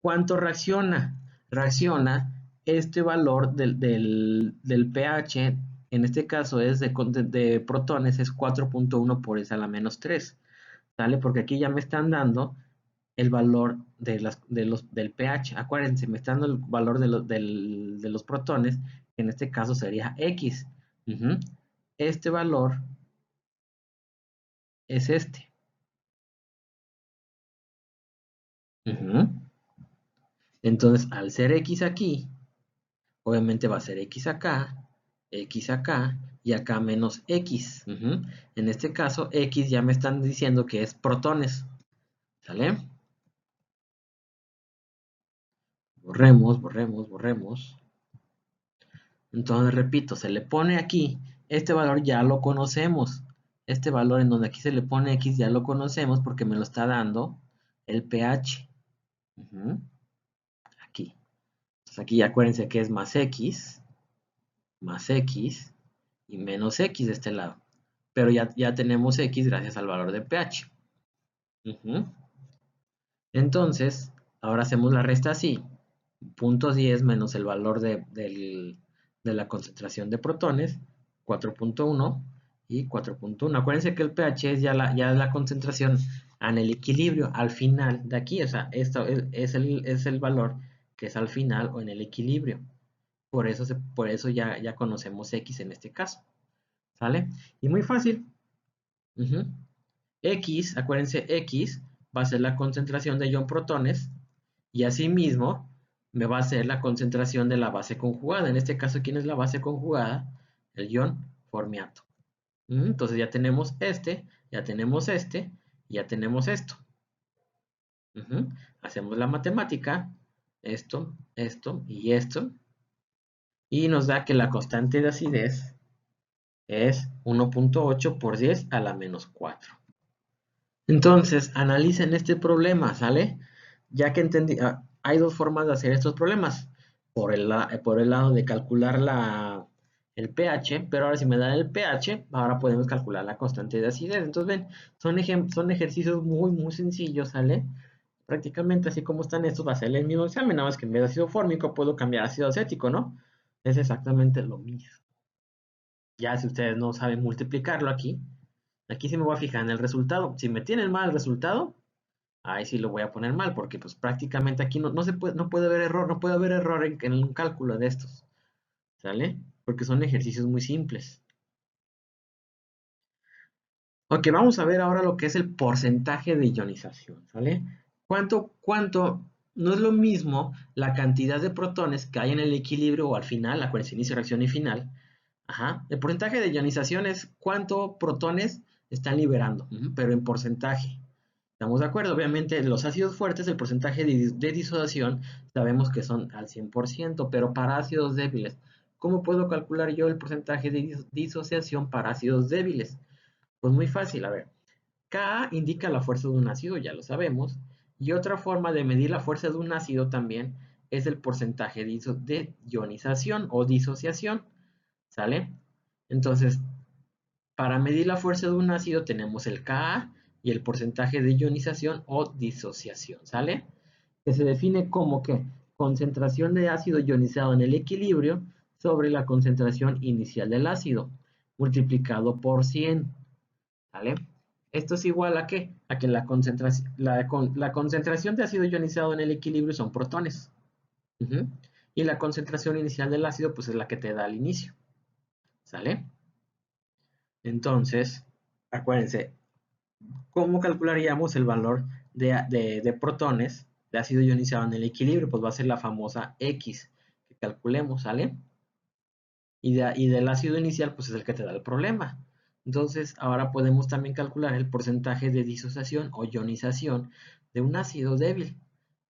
¿cuánto reacciona? Reacciona este valor del pH, en este caso es de protones, es 4.1 por esa a la menos 3. ¿Sale? Porque aquí ya me están dando el valor del pH. Acuérdense, me están dando el valor de los protones, que en este caso sería X. Este valor es este. Entonces, al ser X aquí, obviamente va a ser X acá y acá menos X. En este caso, X ya me están diciendo que es protones. ¿Sale? Borremos, borremos, borremos. Entonces, repito, se le pone aquí, este valor ya lo conocemos. Este valor en donde aquí se le pone X ya lo conocemos porque me lo está dando el pH. Aquí. Entonces aquí acuérdense que es más X y menos X de este lado. Pero ya tenemos X gracias al valor de pH. Entonces, ahora hacemos la resta así. 0.10 menos el valor de la concentración de protones, 4.1 y 4.1. Acuérdense que el pH es ya la concentración en el equilibrio, al final de aquí. O sea, esto es el valor que es al final o en el equilibrio. Por eso ya conocemos X en este caso. ¿Sale? Y muy fácil. X, acuérdense, X va a ser la concentración de ion protones y asimismo me va a ser la concentración de la base conjugada. En este caso, ¿quién es la base conjugada? El ion formiato. Entonces ya tenemos ya tenemos ya tenemos esto. Hacemos la matemática, esto y esto, y nos da que la constante de acidez es 1.8 por 10 a la menos 4. Entonces, analicen este problema, ¿sale? Ya que entendí, hay dos formas de hacer estos problemas. Por el lado de calcular el pH, pero ahora si me dan el pH, ahora podemos calcular la constante de acidez. Entonces, ven, son ejercicios muy sencillos, ¿sale? Prácticamente así como están estos, va a ser el mismo examen, nada más que en vez de ácido fórmico puedo cambiar a ácido acético, ¿no? Es exactamente lo mismo. Ya si ustedes no saben multiplicarlo aquí sí me voy a fijar en el resultado. Si me tienen mal el resultado, ahí sí lo voy a poner mal, porque pues prácticamente aquí no puede haber error, no puede haber error en un cálculo de estos, ¿sale? Porque son ejercicios muy simples. Ok, vamos a ver ahora lo que es el porcentaje de ionización, ¿sale? No es lo mismo la cantidad de protones que hay en el equilibrio o al final, acuérdense, inicio, reacción y final. Ajá. El porcentaje de ionización es cuántos protones están liberando, pero en porcentaje. ¿Estamos de acuerdo? Obviamente, los ácidos fuertes, el porcentaje de disociación, sabemos que son al 100%, pero para ácidos débiles, ¿cómo puedo calcular yo el porcentaje de disociación para ácidos débiles? Pues muy fácil, a ver. Ka indica la fuerza de un ácido, ya lo sabemos, y otra forma de medir la fuerza de un ácido también es el porcentaje de ionización o disociación, ¿sale? Entonces, para medir la fuerza de un ácido tenemos el Ka y el porcentaje de ionización o disociación, ¿sale? Que se define como que concentración de ácido ionizado en el equilibrio sobre la concentración inicial del ácido, multiplicado por 100, ¿sale? Esto es igual a qué? A que la concentración de ácido ionizado en el equilibrio son protones. Y la concentración inicial del ácido, pues es la que te da al inicio, ¿sale? Entonces, acuérdense, ¿cómo calcularíamos el valor de protones de ácido ionizado en el equilibrio? Pues va a ser la famosa X que calculemos, ¿sale? Y del ácido inicial, pues es el que te da el problema. Entonces, ahora podemos también calcular el porcentaje de disociación o ionización de un ácido débil.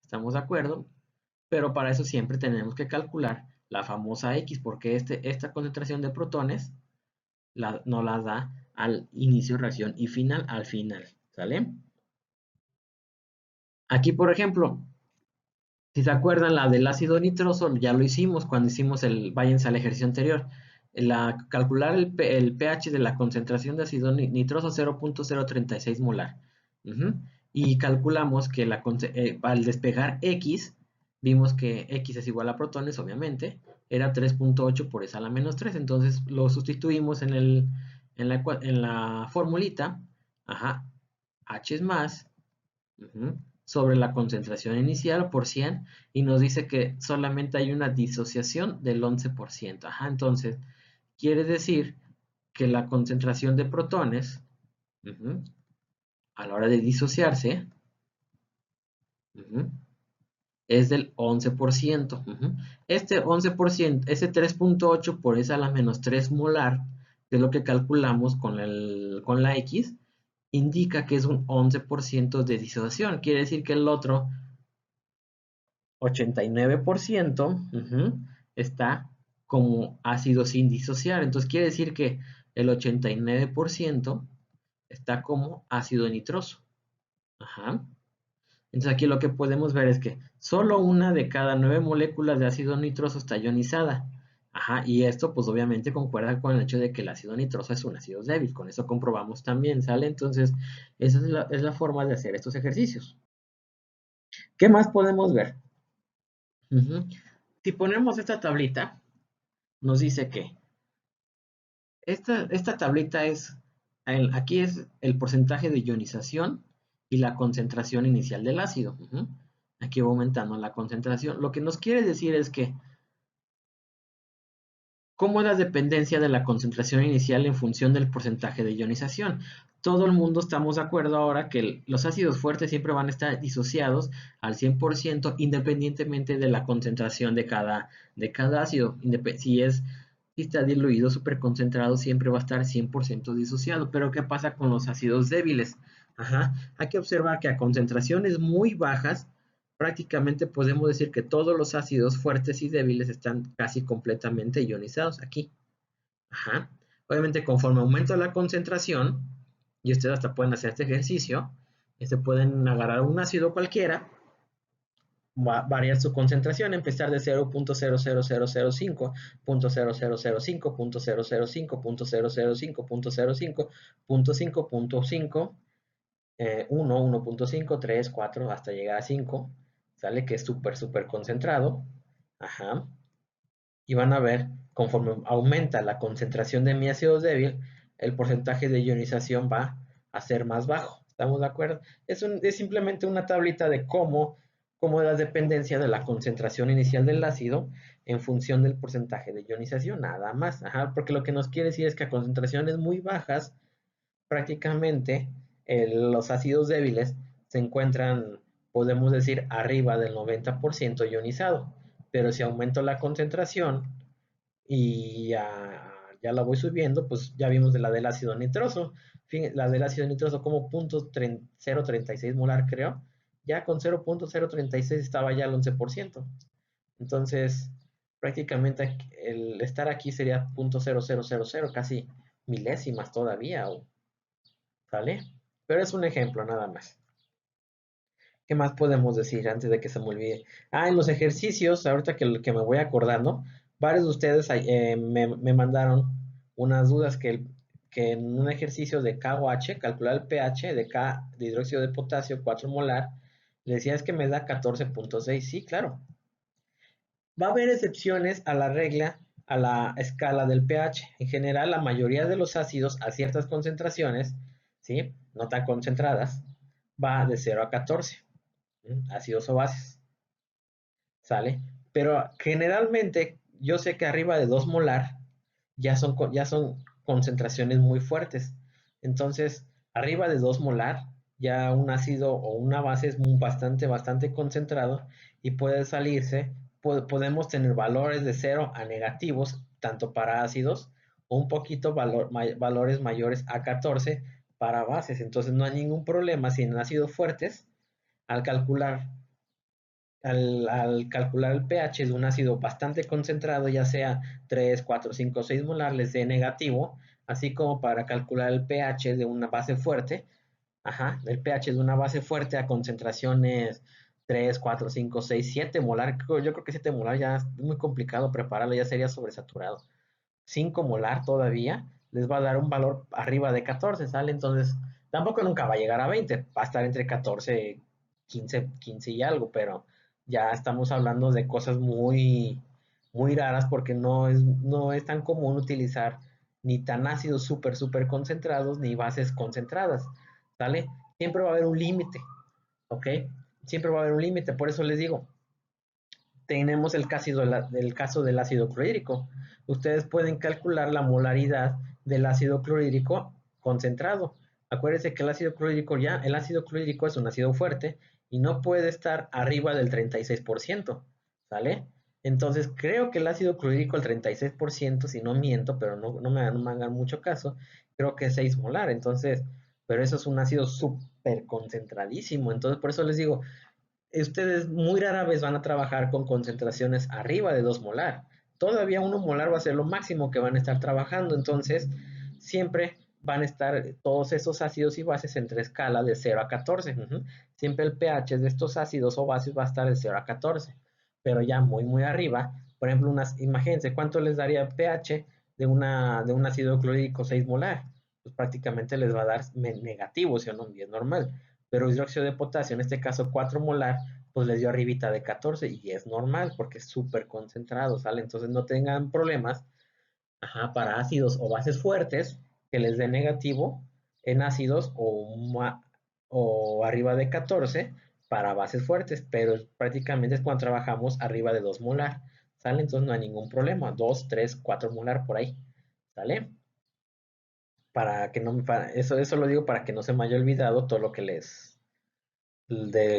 ¿Estamos de acuerdo? Pero para eso siempre tenemos que calcular la famosa X, porque esta concentración de protones no la da al inicio, reacción y final, al final, ¿sale? Aquí, por ejemplo, si se acuerdan, la del ácido nitroso, ya lo hicimos cuando hicimos váyanse al ejercicio anterior. Calcular el pH de la concentración de ácido nitroso 0.036 molar. Y calculamos que al despegar X, vimos que X es igual a protones, obviamente, era 3.8 por esa a la menos 3. Entonces lo sustituimos en la formulita. Ajá, H es más. Sobre la concentración inicial por 100 y nos dice que solamente hay una disociación del 11%. Ajá, entonces quiere decir que la concentración de protones a la hora de disociarse es del 11%. Este 11%, ese 3.8 por esa a la menos 3 molar, que es lo que calculamos con la X, indica que es un 11% de disociación. Quiere decir que el otro 89% está como ácido sin disociar. Entonces quiere decir que el 89% está como ácido nitroso. Ajá. Entonces aquí lo que podemos ver es que solo una de cada 9 moléculas de ácido nitroso está ionizada. Ajá, y esto pues obviamente concuerda con el hecho de que el ácido nitroso es un ácido débil. Con eso comprobamos también, ¿sale? Entonces, esa es la forma de hacer estos ejercicios. ¿Qué más podemos ver? Si ponemos esta tablita, nos dice que esta tablita es, aquí es el porcentaje de ionización y la concentración inicial del ácido. Aquí va aumentando la concentración. Lo que nos quiere decir es que cómo es la dependencia de la concentración inicial en función del porcentaje de ionización. Todo el mundo estamos de acuerdo ahora que los ácidos fuertes siempre van a estar disociados al 100% independientemente de la concentración de cada ácido. Si está diluido, superconcentrado, siempre va a estar 100% disociado. Pero ¿qué pasa con los ácidos débiles? Ajá. Hay que observar que a concentraciones muy bajas, prácticamente podemos decir que todos los ácidos fuertes y débiles están casi completamente ionizados aquí. Ajá. Obviamente, conforme aumenta la concentración, y ustedes hasta pueden hacer este ejercicio, pueden agarrar un ácido cualquiera, variar su concentración, empezar de 0.00005, 0.0005, 0.005, 0.005, 0.05, 0.5, 1, 1.5, 3, 4, hasta llegar a 5, ¿sale? Que es súper concentrado. Ajá. Y van a ver, conforme aumenta la concentración de mi ácido débil, el porcentaje de ionización va a ser más bajo. ¿Estamos de acuerdo? Es simplemente una tablita de cómo la dependencia de la concentración inicial del ácido en función del porcentaje de ionización, nada más. Ajá, porque lo que nos quiere decir es que a concentraciones muy bajas, prácticamente los ácidos débiles se encuentran, podemos decir, arriba del 90% ionizado. Pero si aumento la concentración y ya la voy subiendo, pues ya vimos de la del ácido nitroso. La del ácido nitroso como 0.036 molar, creo. Ya con 0.036 estaba ya al 11%. Entonces, prácticamente el estar aquí sería 0.0000, casi milésimas todavía, ¿sale? Pero es un ejemplo nada más. ¿Qué más podemos decir antes de que se me olvide? En los ejercicios, ahorita que me voy acordando, varios de ustedes me mandaron unas dudas que en un ejercicio de KOH, calcular el pH de K de hidróxido de potasio, 4 molar, le decía es que me da 14.6. Sí, claro. Va a haber excepciones a la regla, a la escala del pH. En general, la mayoría de los ácidos a ciertas concentraciones, ¿sí? No tan concentradas, va de 0 a 14. Ácidos o bases, ¿sale? Pero generalmente yo sé que arriba de 2 molar ya son concentraciones muy fuertes. Entonces, arriba de 2 molar, ya un ácido o una base es bastante concentrado y puede salirse, podemos tener valores de 0 a negativos, tanto para ácidos, o un poquito valores mayores a 14 para bases. Entonces, no hay ningún problema si en ácidos fuertes, al calcular al calcular el pH de un ácido bastante concentrado, ya sea 3, 4, 5, 6 molar, les dé negativo, así como para calcular el pH de una base fuerte, el pH de una base fuerte a concentraciones 3, 4, 5, 6, 7 molar, yo creo que 7 molar ya es muy complicado prepararlo, ya sería sobresaturado. 5 molar todavía les va a dar un valor arriba de 14, ¿sale? Entonces, tampoco nunca va a llegar a 20, va a estar entre 14, 15 y algo, pero ya estamos hablando de cosas muy raras porque no es tan común utilizar ni tan ácidos súper concentrados ni bases concentradas, ¿sale? Siempre va a haber un límite, ¿ok? Siempre va a haber un límite, por eso les digo, tenemos el caso del ácido clorhídrico. Ustedes pueden calcular la molaridad del ácido clorhídrico concentrado. Acuérdense que el ácido clorhídrico es un ácido fuerte y no puede estar arriba del 36%, ¿sale? Entonces creo que el ácido clorhídrico, el 36%, si no miento, pero no me hagan mucho caso, creo que es 6 molar. Entonces, pero eso es un ácido súper concentradísimo. Entonces, por eso les digo, ustedes muy rara vez van a trabajar con concentraciones arriba de 2 molar. Todavía 1 molar va a ser lo máximo que van a estar trabajando. Entonces, siempre van a estar todos esos ácidos y bases entre escala de 0 a 14. Siempre el pH de estos ácidos o bases va a estar de 0 a 14. Pero ya muy arriba, por ejemplo, imagínense cuánto les daría pH de un ácido clorhídrico 6 molar. Pues prácticamente les va a dar negativo, si no, es normal. Pero hidróxido de potasio, en este caso 4 molar, pues les dio arribita de 14 y es normal porque es súper concentrado, ¿sale? Entonces no tengan problemas para ácidos o bases fuertes que les dé negativo en ácidos o arriba de 14 para bases fuertes, pero prácticamente es cuando trabajamos arriba de 2 molar, ¿sale? Entonces no hay ningún problema, 2, 3, 4 molar por ahí, ¿sale? Para que no, eso lo digo para que no se me haya olvidado todo lo que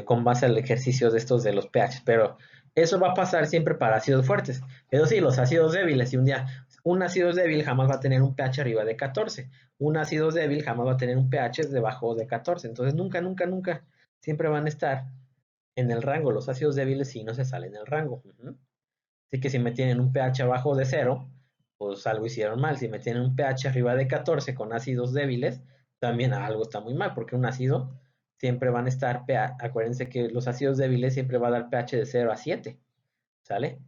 con base al ejercicio de estos de los pH, pero eso va a pasar siempre para ácidos fuertes. Eso sí, los ácidos débiles, si un ácido débil jamás va a tener un pH arriba de 14, un ácido débil jamás va a tener un pH debajo de 14, entonces nunca, siempre van a estar en el rango, los ácidos débiles si no se salen del rango. Así que si me tienen un pH abajo de 0, pues algo hicieron mal. Si me tienen un pH arriba de 14 con ácidos débiles, también algo está muy mal, porque un ácido siempre van a estar, acuérdense que los ácidos débiles siempre va a dar pH de 0 a 7, ¿sale?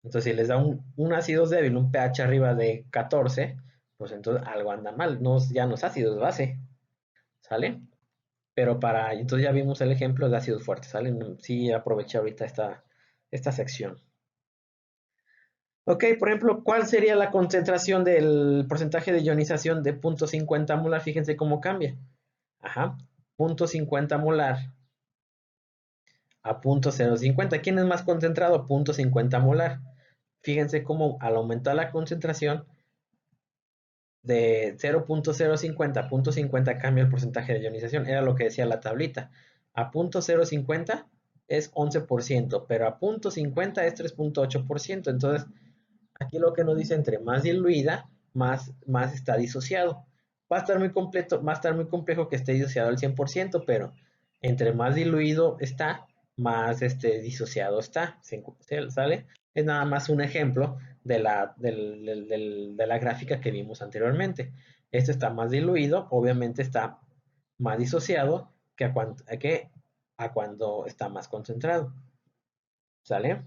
Entonces si les da un ácido débil un pH arriba de 14, pues entonces algo anda mal, no, ya no es ácido, es base, ¿sale? Pero entonces ya vimos el ejemplo de ácidos fuertes, ¿sale? Sí aproveché ahorita esta sección. Ok, por ejemplo, ¿cuál sería la concentración del porcentaje de ionización de 0.50 molar? Fíjense cómo cambia. Ajá, 0.50 molar a 0.050. ¿Quién es más concentrado? 0.50 molar. Fíjense cómo al aumentar la concentración de 0.050 a 0.50 cambia el porcentaje de ionización. Era lo que decía la tablita. A 0.050 es 11%, pero a 0.50 es 3.8%. Entonces, aquí lo que nos dice, entre más diluida, más está disociado. Va a estar muy completo, va a estar muy complejo que esté disociado al 100%, pero entre más diluido está, más disociado está. ¿Sale? Es nada más un ejemplo de la gráfica que vimos anteriormente. Este está más diluido, obviamente está más disociado a cuando está más concentrado. ¿Sale?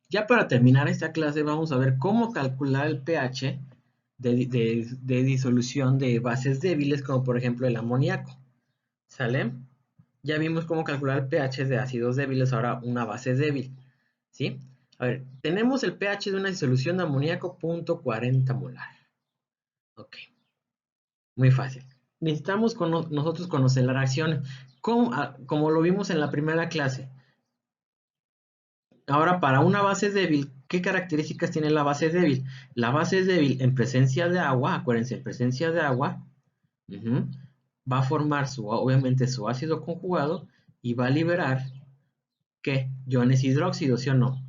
Ya para terminar esta clase vamos a ver cómo calcular el pH de disolución de bases débiles, como por ejemplo el amoníaco. ¿Sale? Ya vimos cómo calcular el pH de ácidos débiles, ahora una base débil. ¿Sí? A ver, tenemos el pH de una disolución de amoníaco 0.40 molar. Ok, muy fácil. Necesitamos nosotros conocer la reacción, como lo vimos en la primera clase. Ahora, para una base débil, ¿qué características tiene la base débil? La base débil en presencia de agua, acuérdense, en presencia de agua, va a formar obviamente su ácido conjugado y va a liberar, ¿qué? Iones hidróxidos, ¿sí o no?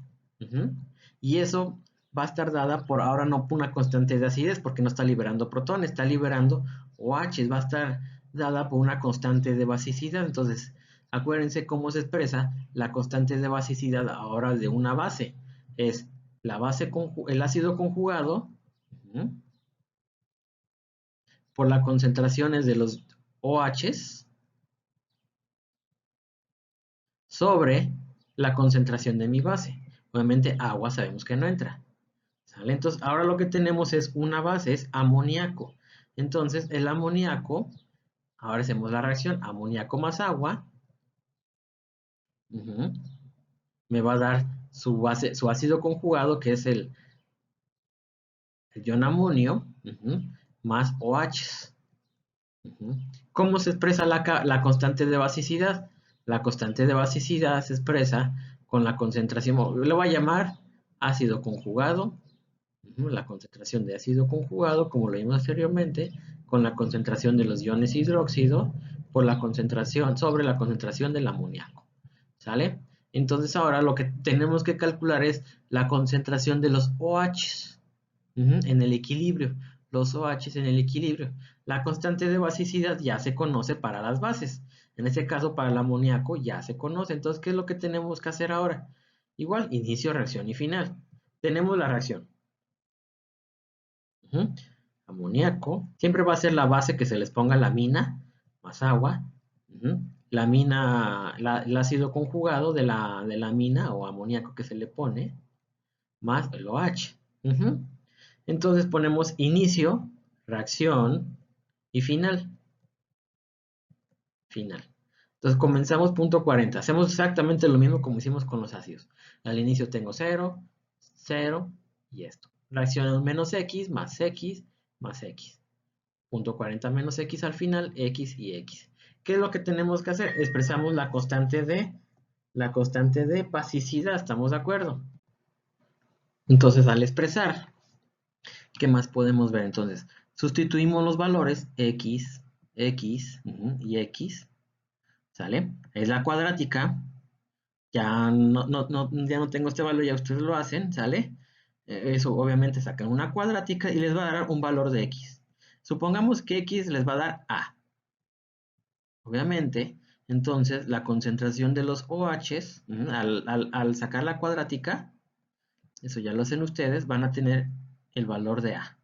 Y eso va a estar dada por ahora no por una constante de acidez, porque no está liberando protones, está liberando OH, va a estar dada por una constante de basicidad. Entonces, acuérdense cómo se expresa la constante de basicidad ahora de una base. Es el ácido conjugado por las concentraciones de los OHs sobre la concentración de mi base. Obviamente agua sabemos que no entra. ¿Sale? Entonces ahora lo que tenemos es una base, es amoníaco. Entonces el amoníaco, ahora hacemos la reacción, amoníaco más agua, me va a dar su ácido conjugado, que es el ion amonio, más OH. ¿Cómo se expresa la constante de basicidad? La constante de basicidad se expresa con la concentración, le voy a llamar ácido conjugado, la concentración de ácido conjugado, como lo vimos anteriormente, con la concentración de los iones hidróxido por la concentración sobre la concentración del amoníaco. ¿Sale? Entonces ahora lo que tenemos que calcular es la concentración de los OH en el equilibrio. los OH en el equilibrio. La constante de basicidad ya se conoce para las bases. En este caso, para el amoníaco ya se conoce. Entonces, ¿qué es lo que tenemos que hacer ahora? Igual, inicio, reacción y final. Tenemos la reacción. Amoníaco. Siempre va a ser la base que se les ponga la amina más agua. La amina, el ácido conjugado de la amina o amoníaco que se le pone más el OH. Entonces ponemos inicio, reacción y final. Final. Entonces comenzamos punto 40. Hacemos exactamente lo mismo como hicimos con los ácidos. Al inicio tengo 0, 0 y esto. Reacción menos X más X más X. Punto 40 menos X al final, X y X. ¿Qué es lo que tenemos que hacer? Expresamos la constante de basicidad, ¿estamos de acuerdo? Entonces al expresar, ¿qué más podemos ver? Entonces, sustituimos los valores X, X y X, ¿sale? Es la cuadrática, ya no tengo este valor, ya ustedes lo hacen, ¿sale? Eso obviamente sacan una cuadrática y les va a dar un valor de X. Supongamos que X les va a dar A. Obviamente, entonces la concentración de los OHs, al sacar la cuadrática, eso ya lo hacen ustedes, van a tener el valor de A.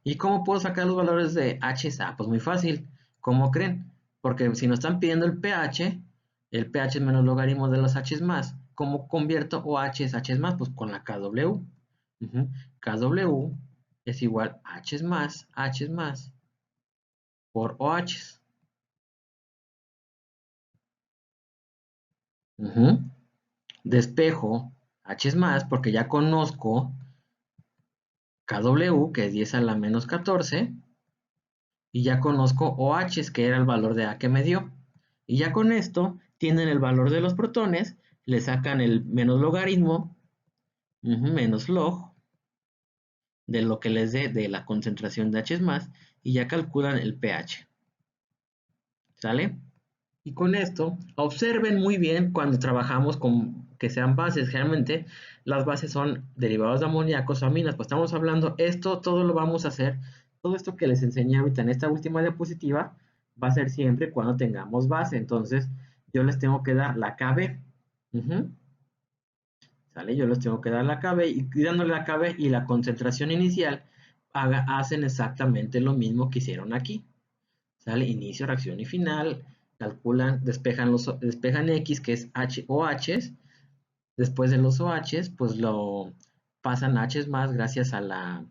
¿Y cómo puedo sacar los valores de H? Pues muy fácil. ¿Cómo creen? Porque si nos están pidiendo el pH es menos logaritmo de los H más. ¿Cómo convierto OH a H más? Pues con la KW. KW es igual a H más por OH. Despejo H más porque ya conozco KW, que es 10 a la menos 14, y ya conozco OH, que era el valor de A que me dio. Y ya con esto tienen el valor de los protones, le sacan el menos logaritmo, menos log, de lo que les dé de la concentración de H más, y ya calculan el pH. ¿Sale? Y con esto, observen muy bien cuando trabajamos con que sean bases. Generalmente las bases son derivados de amoníacos o aminas. Pues estamos hablando, esto todo lo vamos a hacer. Todo esto que les enseñé ahorita en esta última diapositiva va a ser siempre cuando tengamos base. Entonces, yo les tengo que dar la KB. ¿Sale? Yo les tengo que dar la KB y dándole la KB y la concentración inicial hacen exactamente lo mismo que hicieron aquí. ¿Sale? Inicio, reacción y final. Calculan, despejan X, que es H o H. Después de los OH, pues lo pasan a H más gracias a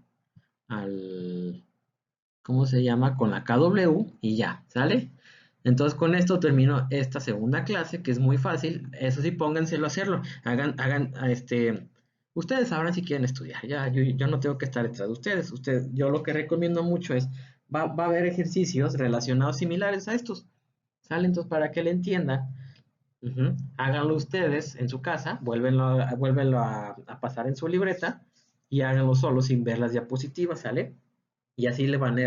¿cómo se llama? Con la KW y ya, ¿sale? Entonces con esto termino esta segunda clase, que es muy fácil. Eso sí, pónganselo a hacerlo. Ustedes sabrán si quieren estudiar. Ya, yo no tengo que estar detrás de ustedes. Yo lo que recomiendo mucho es, va a haber ejercicios relacionados similares a estos. ¿Sale? Entonces, para que le entiendan, háganlo ustedes en su casa, vuélvenlo a pasar en su libreta y háganlo solo sin ver las diapositivas, ¿sale? Y así le van a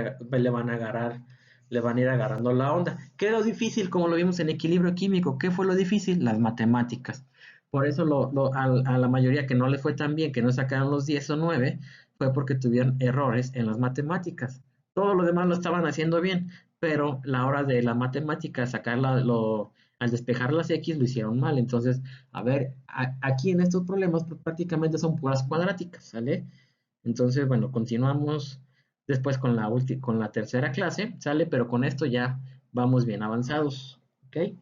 ir agarrando la onda. ¿Qué es lo difícil? Como lo vimos en equilibrio químico, ¿qué fue lo difícil? Las matemáticas. Por eso a la mayoría que no le fue tan bien, que no sacaron los 10 o 9, fue porque tuvieron errores en las matemáticas. Todo lo demás lo estaban haciendo bien, pero la hora de la matemática, al despejar las X, lo hicieron mal. Entonces, a ver, aquí en estos problemas pues, prácticamente son puras cuadráticas, ¿sale? Entonces, bueno, continuamos después con la tercera clase, ¿sale? Pero con esto ya vamos bien avanzados, ¿ok?